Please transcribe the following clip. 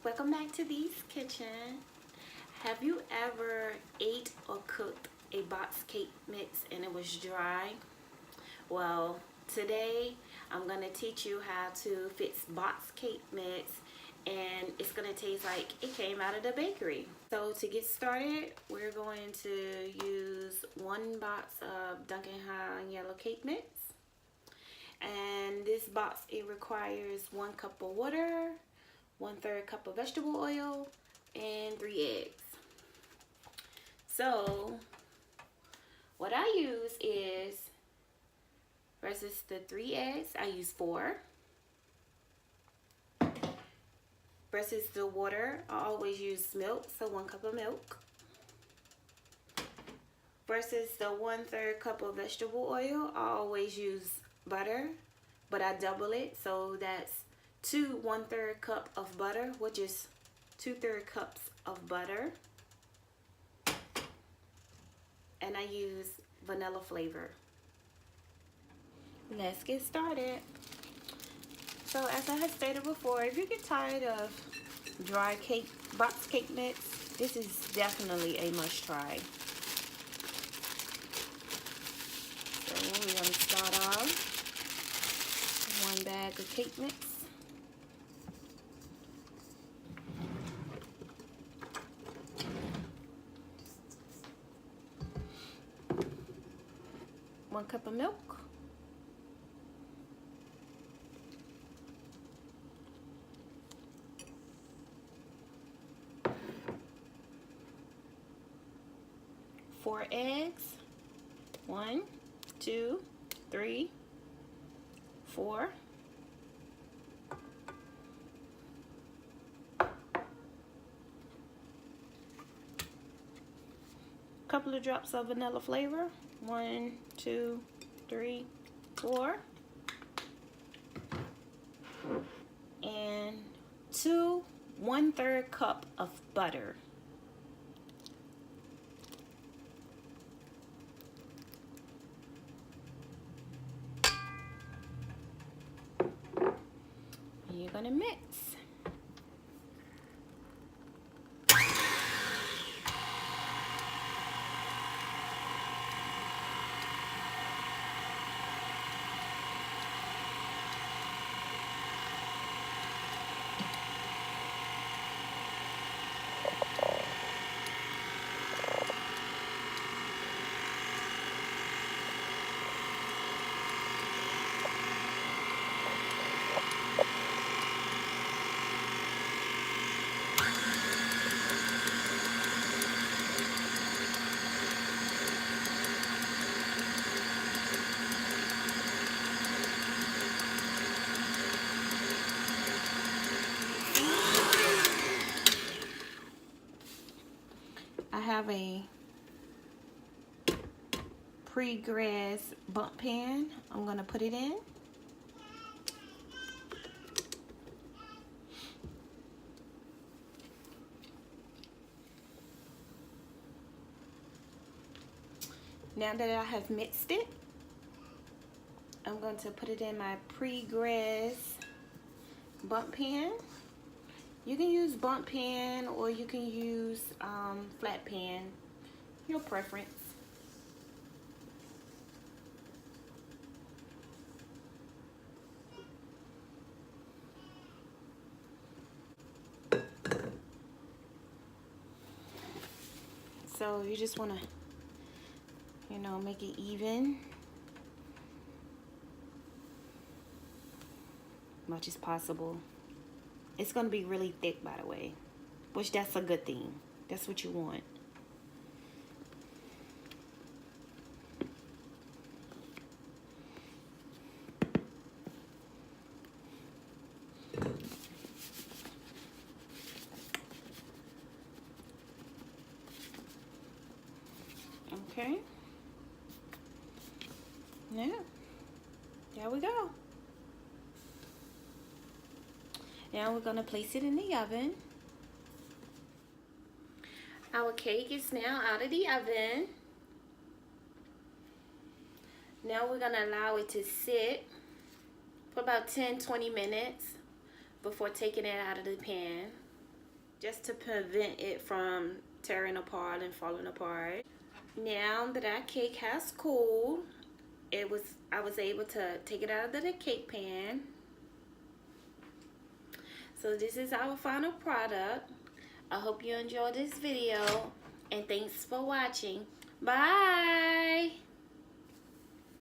Welcome back to Dee's Kitchen. Have you ever ate or cooked a box cake mix and it was dry? Well, today I'm going to teach you how to fix box cake mix and it's going to taste like it came out of the bakery. So to get started, we're going to use 1 box of Dunkin' High Yellow Cake Mix. And this box, it requires 1 cup of water, 1/3 cup of vegetable oil, and 3 eggs. So what I use is, versus the 3 eggs, I use 4. Versus the water, I always use milk, so 1 cup of milk. Versus the 1/3 cup of vegetable oil, I always use butter, but I double it, so that's 2 1/3 cup of butter, which is 2/3 cups of butter. And I use vanilla flavor. Let's get started. So as I had stated before, if you get tired of dry cake, box cake mix, this is definitely a must try. So we're going to start off with 1 bag of cake mix. One cup of milk. 4 eggs. 1, 2, 3, 4. Couple of drops of vanilla flavor. 1, 2, 3, 4. And 2 1/3 cup of butter. And you're gonna mix. I have a pre-greased bundt pan. I'm going to put it in. Now that I have mixed it, I'm going to put it in my pre-greased bundt pan. You can use bundt pan or you can use flat pan, your preference. So you just want to, make it even, much as possible. It's going to be really thick, by the way, which that's a good thing. That's what you want. Okay. Yeah. There we go. Now we're going to place it in the oven. Our cake is now out of the oven. Now we're going to allow it to sit for about 10-20 minutes before taking it out of the pan. just to prevent it from tearing apart and falling apart. Now that our cake has cooled, I was able to take it out of the cake pan. So this is our final product. I hope you enjoyed this video, and thanks for watching. Bye.